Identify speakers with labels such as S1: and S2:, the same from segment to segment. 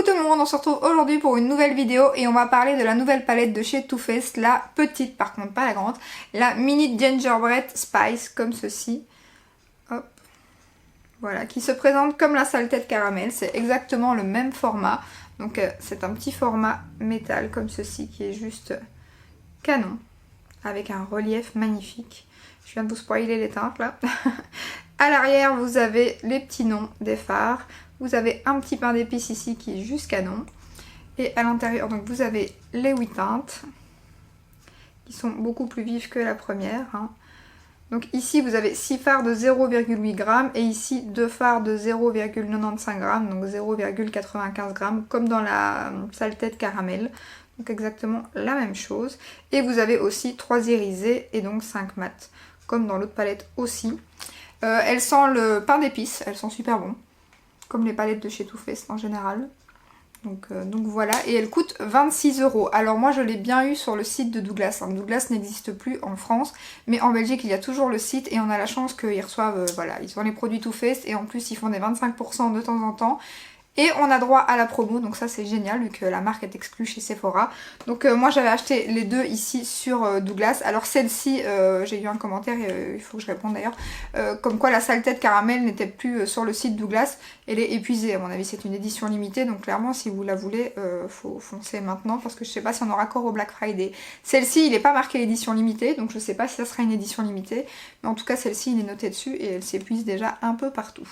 S1: tout le monde, on se retrouve aujourd'hui pour une nouvelle vidéo et on va parler de la nouvelle palette de chez Too Faced, la petite par contre, pas la grande, la Mini Gingerbread Spice comme ceci. Hop. Voilà, qui se présente comme la saleté de caramel, c'est exactement le même format. Donc c'est un petit format métal comme ceci qui est juste canon, avec un relief magnifique. Je viens de vous spoiler les teintes là. À l'arrière vous avez les petits noms des fards. Vous avez un petit pain d'épices ici qui est juste canon. Et à l'intérieur, donc vous avez les 8 teintes qui sont beaucoup plus vives que la première. Hein. Donc ici vous avez 6 fards de 0,8 g et ici 2 fards de 0,95 g, donc 0,95 g comme dans la saleté de caramel. Donc exactement la même chose. Et vous avez aussi 3 irisés et donc 5 mat, comme dans l'autre palette aussi. Elles sentent le pain d'épices, elles sont super bonnes. Comme les palettes de chez Too Faced en général. Donc voilà, et elle coûte 26 €. Alors moi je l'ai bien eu sur le site de Douglas. Hein. Douglas n'existe plus en France, mais en Belgique il y a toujours le site et on a la chance qu'ils reçoivent, voilà, ils ont les produits Too Faced et en plus ils font des 25% de temps en temps. Et on a droit à la promo, donc ça c'est génial vu que la marque est exclue chez Sephora. Donc moi j'avais acheté les deux ici sur Douglas. Alors celle-ci, j'ai eu un commentaire, il faut que je réponde d'ailleurs, comme quoi la saleté de caramel n'était plus sur le site Douglas. Elle est épuisée, à mon avis c'est une édition limitée, donc clairement si vous la voulez, faut foncer maintenant parce que je sais pas si on aura encore au Black Friday. Celle-ci il n'est pas marqué édition limitée, donc je sais pas si ça sera une édition limitée. Mais en tout cas celle-ci il est noté dessus et elle s'épuise déjà un peu partout.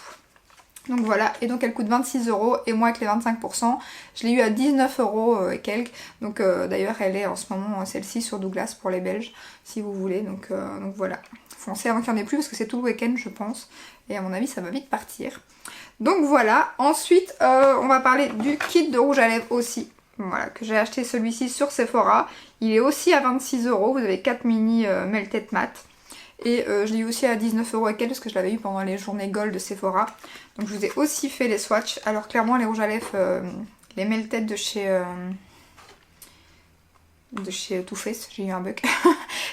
S1: Donc voilà, et donc elle coûte 26 € et moi avec les 25%, je l'ai eu à 19 € et quelques. Donc d'ailleurs elle est en ce moment celle-ci sur Douglas pour les Belges, si vous voulez. Donc voilà, foncez avant qu'il n'y en ait plus parce que c'est tout le week-end je pense. Et à mon avis ça va vite partir. Donc voilà, ensuite on va parler du kit de rouge à lèvres aussi. Voilà, que j'ai acheté celui-ci sur Sephora. Il est aussi à 26 €, vous avez 4 mini melted matte. Et je l'ai eu aussi à 19 € et quelques parce que je l'avais eu pendant les journées gold de Sephora. Donc je vous ai aussi fait les swatchs. Alors clairement les rouges à lèvres, les melted de chez Too Faced, j'ai eu un bug.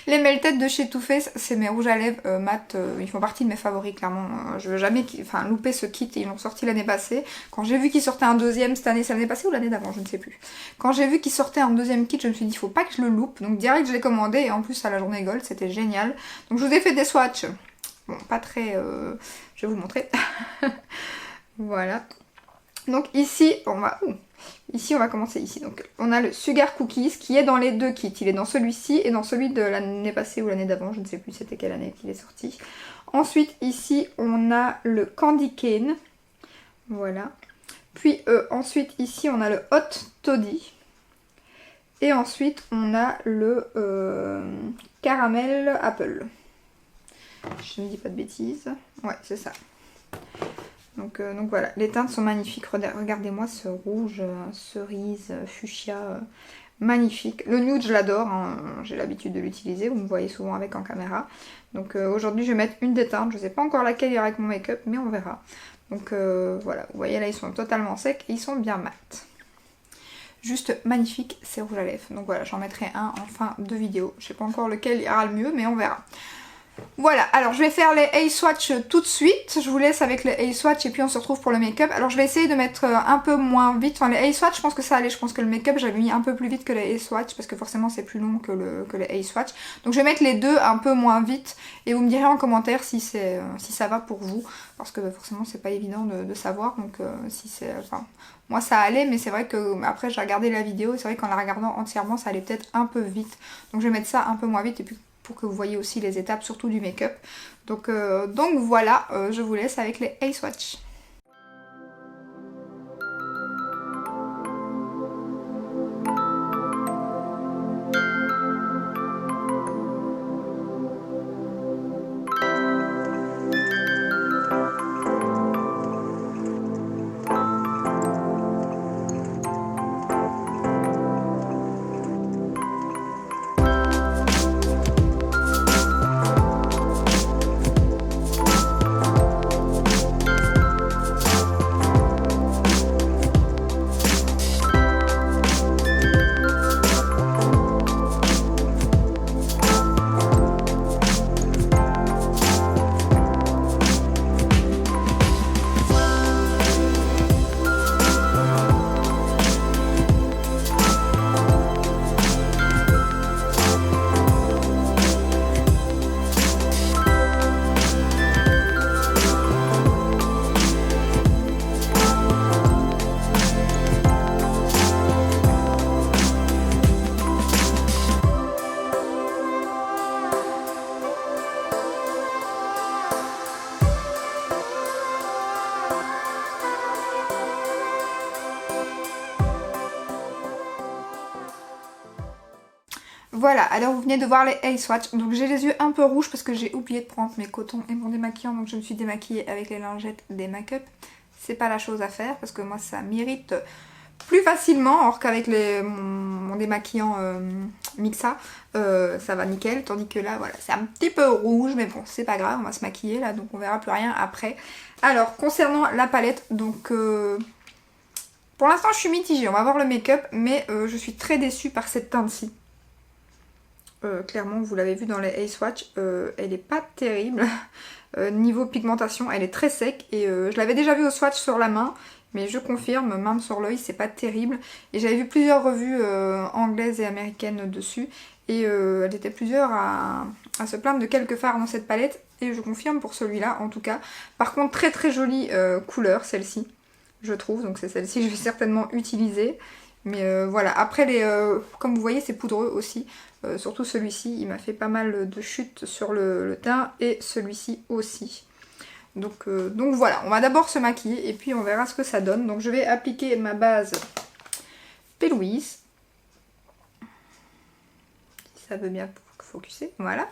S1: Les melted de chez Too Faced, c'est mes rouges à lèvres mat, ils font partie de mes favoris clairement. Je veux jamais louper ce kit, ils l'ont sorti l'année passée. Quand j'ai vu qu'il sortait un deuxième cette année, c'est l'année passée ou l'année d'avant, je ne sais plus. Quand j'ai vu qu'il sortait un deuxième kit, je me suis dit il faut pas que je le loupe. Donc direct je l'ai commandé et en plus à la journée gold, c'était génial. Donc je vous ai fait des swatchs. Bon, pas très... je vais vous montrer. Voilà. Donc ici, on va commencer ici. Donc on a le Sugar Cookies qui est dans les deux kits. Il est dans celui-ci et dans celui de l'année passée ou l'année d'avant. Je ne sais plus c'était quelle année qu'il est sorti. Ensuite ici on a le Candy Cane. Voilà. Puis ensuite ici on a le Hot Toddy. Et ensuite on a le Caramel Apple. Je ne dis pas de bêtises. Ouais c'est ça. Donc voilà, les teintes sont magnifiques, regardez-moi ce rouge, cerise, fuchsia, magnifique. Le nude je l'adore, hein. J'ai l'habitude de l'utiliser, vous me voyez souvent avec en caméra. Donc aujourd'hui je vais mettre une des teintes, je ne sais pas encore laquelle ira avec mon make-up, mais on verra. Donc voilà, vous voyez là ils sont totalement secs et ils sont bien mat. Juste magnifique ces rouges à lèvres. Donc voilà, j'en mettrai un en fin de vidéo. Je ne sais pas encore lequel ira le mieux, mais on verra. Voilà, alors je vais faire les eye swatch tout de suite. Je vous laisse avec les eye swatch et puis on se retrouve pour le make-up. Alors je vais essayer de mettre un peu moins vite. Enfin les eye swatch je pense que ça allait. Je pense que le make-up j'avais mis un peu plus vite que les eye swatch parce que forcément c'est plus long que les eye swatch. Donc je vais mettre les deux un peu moins vite et vous me direz en commentaire si ça va pour vous. Parce que forcément c'est pas évident de savoir. Donc si c'est... Enfin, moi ça allait mais c'est vrai que après j'ai regardé la vidéo et c'est vrai qu'en la regardant entièrement ça allait peut-être un peu vite. Donc je vais mettre ça un peu moins vite et puis pour que vous voyez aussi les étapes, surtout du make-up. Donc voilà, je vous laisse avec les eye swatch. voilà, alors vous venez de voir les eye swatch. Donc j'ai les yeux un peu rouges parce que j'ai oublié de prendre mes cotons et mon démaquillant. Donc je me suis démaquillée avec les lingettes des make-up. C'est pas la chose à faire parce que moi ça m'irrite plus facilement. Alors qu'avec mon démaquillant Mixa, ça va nickel. Tandis que là, voilà, c'est un petit peu rouge. Mais bon, c'est pas grave, on va se maquiller là. Donc on verra plus rien après. Alors, concernant la palette, donc... pour l'instant, je suis mitigée. On va voir le make-up. Mais je suis très déçue par cette teinte-ci. Clairement, vous l'avez vu dans les eye swatch, elle est pas terrible. Niveau pigmentation, elle est très sec. Et je l'avais déjà vu au swatch sur la main. Mais je confirme, même sur l'œil, c'est pas terrible. Et j'avais vu plusieurs revues anglaises et américaines dessus. Et elles étaient plusieurs à se plaindre de quelques fards dans cette palette. Et je confirme pour celui-là, en tout cas. Par contre, très très jolie couleur, celle-ci, je trouve. Donc c'est celle-ci que je vais certainement utiliser. Mais voilà, après, comme vous voyez, c'est poudreux aussi. Surtout celui-ci, il m'a fait pas mal de chutes sur le teint. Et celui-ci aussi. Donc voilà, on va d'abord se maquiller et puis on verra ce que ça donne. Donc je vais appliquer ma base P. Louise. Si ça veut bien focuser, voilà.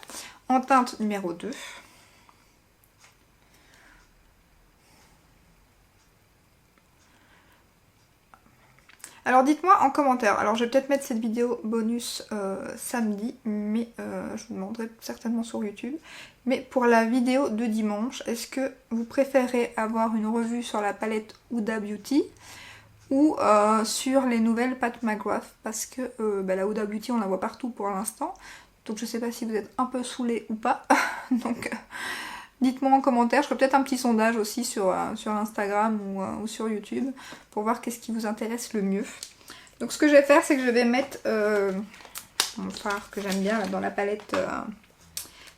S1: En teinte numéro 2. Alors dites-moi en commentaire, alors je vais peut-être mettre cette vidéo bonus samedi, mais je vous demanderai certainement sur YouTube. Mais pour la vidéo de dimanche, est-ce que vous préférez avoir une revue sur la palette Huda Beauty ou sur les nouvelles Pat McGrath? Parce que la Huda Beauty on la voit partout pour l'instant, donc je sais pas si vous êtes un peu saoulés ou pas. Donc dites-moi en commentaire, je ferai peut-être un petit sondage aussi sur Instagram ou sur YouTube pour voir qu'est-ce qui vous intéresse le mieux. Donc ce que je vais faire, c'est que je vais mettre mon fard que j'aime bien là, dans la palette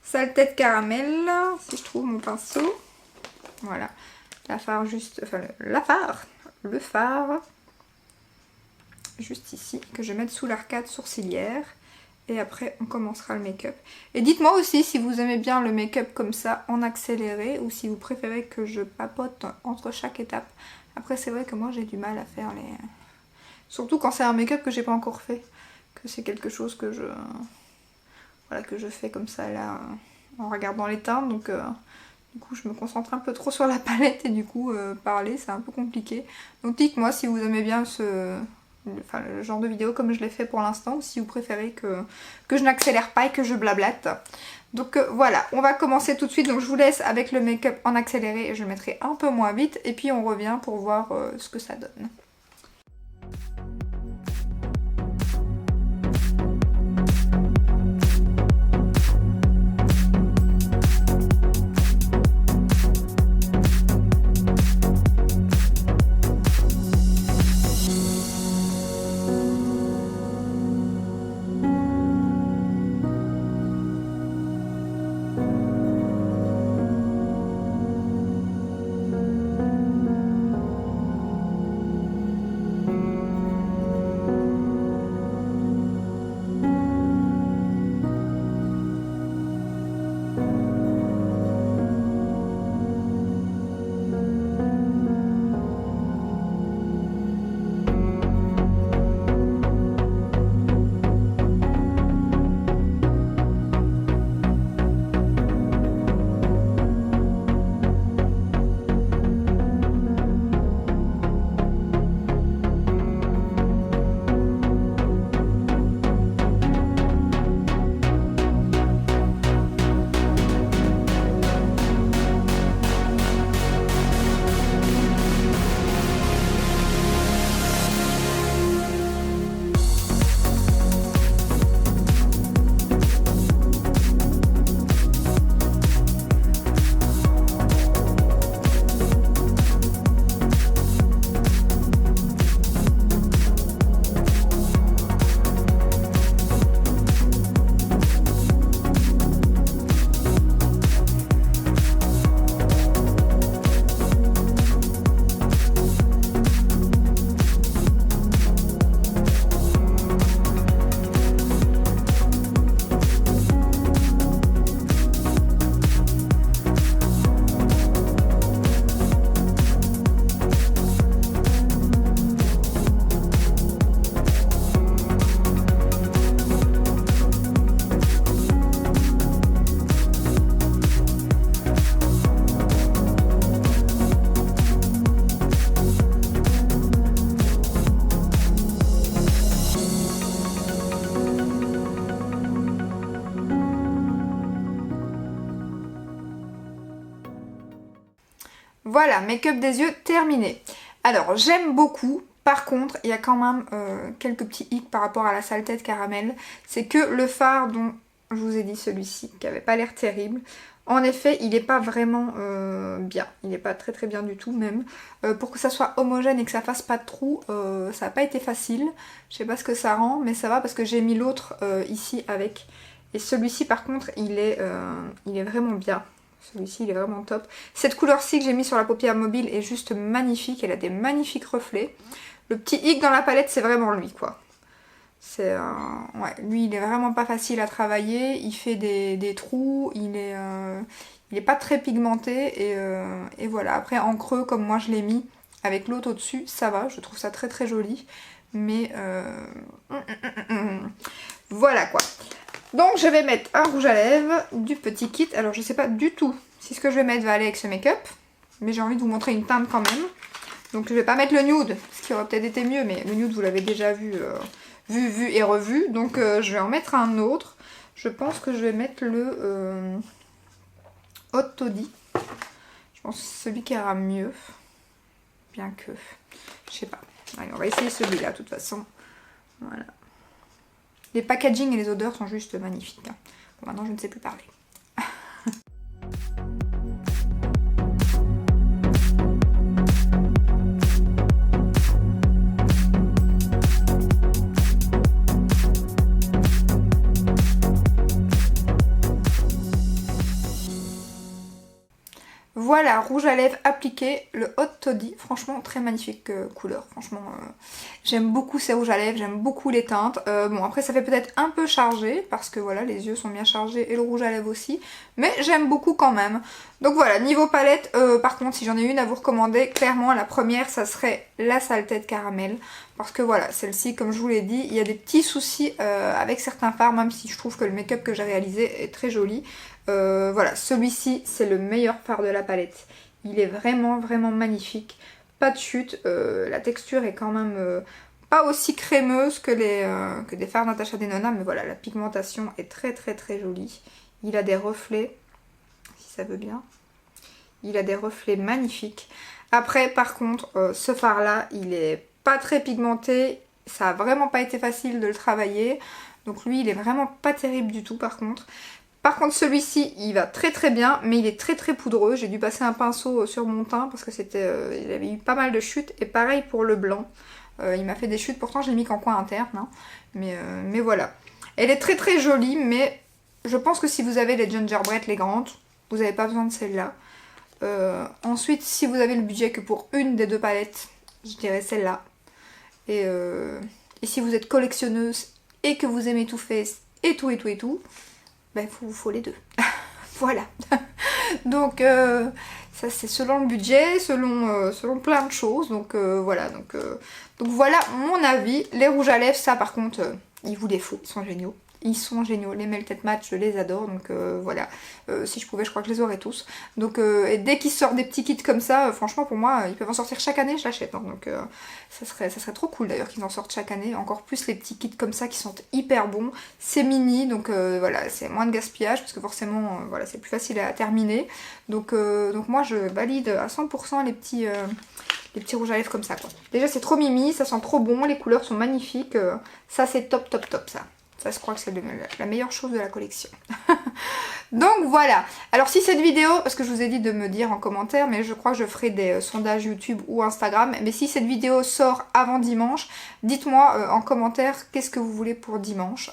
S1: Sale Tête Caramel, si je trouve mon pinceau. Voilà, le fard, juste ici, que je vais mettre sous l'arcade sourcilière. Et après on commencera le make-up. Et dites-moi aussi si vous aimez bien le make-up comme ça en accéléré ou si vous préférez que je papote entre chaque étape. Après c'est vrai que moi j'ai du mal à faire les... Surtout quand c'est un make-up que j'ai pas encore fait. Que c'est quelque chose que je... Voilà, que je fais comme ça là en regardant les teintes. Donc du coup je me concentre un peu trop sur la palette et du coup parler c'est un peu compliqué. Donc dites-moi si vous aimez bien le genre de vidéo comme je l'ai fait pour l'instant ou si vous préférez que je n'accélère pas et que je blablate. Donc voilà, on va commencer tout de suite. Donc je vous laisse avec le make-up en accéléré et je le mettrai un peu moins vite et puis on revient pour voir ce que ça donne. Voilà, make-up des yeux terminé. Alors, j'aime beaucoup. Par contre, il y a quand même quelques petits hicks par rapport à la saleté de caramel. C'est que le fard dont je vous ai dit, celui-ci, qui avait pas l'air terrible, en effet, il n'est pas vraiment bien. Il n'est pas très très bien du tout même. Pour que ça soit homogène et que ça fasse pas de trous, ça n'a pas été facile. Je sais pas ce que ça rend, mais ça va parce que j'ai mis l'autre ici avec. Et celui-ci par contre, il est vraiment bien. Celui-ci, il est vraiment top. Cette couleur-ci que j'ai mis sur la paupière mobile est juste magnifique. Elle a des magnifiques reflets. Le petit hic dans la palette, c'est vraiment lui, quoi. C'est ouais, lui, il est vraiment pas facile à travailler. Il fait des trous. Il est pas très pigmenté. Et voilà. Après, en creux, comme moi, je l'ai mis avec l'autre au-dessus, ça va. Je trouve ça très très joli. Mais voilà, quoi. Donc je vais mettre un rouge à lèvres, du petit kit. Alors je sais pas du tout si ce que je vais mettre va aller avec ce make-up. Mais j'ai envie de vous montrer une teinte quand même. Donc je vais pas mettre le nude, ce qui aurait peut-être été mieux. Mais le nude vous l'avez déjà vu, vu et revu. Donc je vais en mettre un autre. Je pense que je vais mettre le Hot Toddy. Je pense que c'est celui qui ira mieux. Bien que, je sais pas. Allez, on va essayer celui-là de toute façon. Voilà. Les packaging et les odeurs sont juste magnifiques. Bon, maintenant je ne sais plus parler. Voilà, rouge à lèvres appliqué, le Hot Toddy, franchement très magnifique couleur, franchement j'aime beaucoup ces rouges à lèvres, j'aime beaucoup les teintes. Bon après ça fait peut-être un peu chargé parce que voilà les yeux sont bien chargés et le rouge à lèvres aussi, mais j'aime beaucoup quand même. Donc voilà, niveau palette, par contre si j'en ai une à vous recommander, clairement la première ça serait la saleté de caramel. Parce que voilà, celle-ci comme je vous l'ai dit, il y a des petits soucis avec certains fards, même si je trouve que le make-up que j'ai réalisé est très joli. Voilà, celui-ci c'est le meilleur fard de la palette. Il est vraiment vraiment magnifique. Pas de chute, la texture est quand même pas aussi crémeuse que des fards Natasha Denona, mais voilà, la pigmentation est très très très jolie. Il a des reflets, si ça veut bien. Il a des reflets magnifiques. Après par contre, ce fard là, il est pas très pigmenté. Ça a vraiment pas été facile de le travailler. Donc lui, il est vraiment pas terrible du tout par contre. Par contre celui-ci il va très très bien, mais il est très très poudreux. J'ai dû passer un pinceau sur mon teint parce que il avait eu pas mal de chutes. Et pareil pour le blanc, il m'a fait des chutes, pourtant je l'ai mis qu'en coin interne, hein. Mais voilà. Elle est très très jolie, mais je pense que si vous avez les gingerbread, les grandes, vous n'avez pas besoin de celle-là. Ensuite, si vous avez le budget que pour une des deux palettes, je dirais celle-là. Et si vous êtes collectionneuse et que vous aimez Too Faced et tout, ben il faut les deux. Voilà. Donc ça c'est selon le budget, selon plein de choses. Donc voilà. Donc voilà mon avis. Les rouges à lèvres, ça par contre, il vous les faut. Ils sont géniaux. Ils sont géniaux, les Melted Matte, je les adore, donc voilà. Si je pouvais, je crois que je les aurais tous. Donc et dès qu'ils sortent des petits kits comme ça, franchement pour moi, ils peuvent en sortir chaque année, je l'achète. Hein. Donc ça serait trop cool d'ailleurs qu'ils en sortent chaque année. Encore plus les petits kits comme ça qui sont hyper bons. C'est mini, donc voilà, c'est moins de gaspillage, parce que forcément, voilà, c'est plus facile à terminer. Donc moi je valide à 100% les petits rouges à lèvres comme ça, quoi. Déjà c'est trop mimi, ça sent trop bon, les couleurs sont magnifiques. Ça c'est top ça. Ça, je crois que c'est la meilleure chose de la collection. Donc voilà. Alors si cette vidéo, parce que je vous ai dit de me dire en commentaire, mais je crois que je ferai des sondages YouTube ou Instagram. Mais si cette vidéo sort avant dimanche, dites-moi en commentaire qu'est-ce que vous voulez pour dimanche.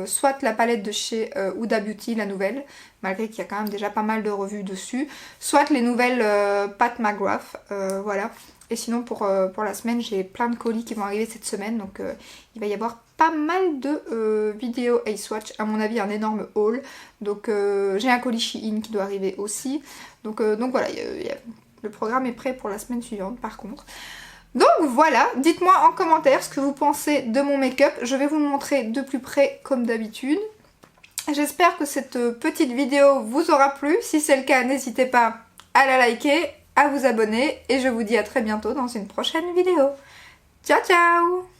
S1: Soit la palette de chez Huda Beauty, la nouvelle, malgré qu'il y a quand même déjà pas mal de revues dessus. Soit les nouvelles Pat McGrath, voilà. Et sinon pour la semaine, j'ai plein de colis qui vont arriver cette semaine. Donc il va y avoir pas mal de vidéos Ace Watch, à mon avis un énorme haul. Donc j'ai un colis Shein qui doit arriver aussi. Donc voilà, le programme est prêt pour la semaine suivante par contre. Donc voilà, dites-moi en commentaire ce que vous pensez de mon make-up. Je vais vous le montrer de plus près comme d'habitude. J'espère que cette petite vidéo vous aura plu. Si c'est le cas, n'hésitez pas à la liker, à vous abonner. Et je vous dis à très bientôt dans une prochaine vidéo. Ciao ciao!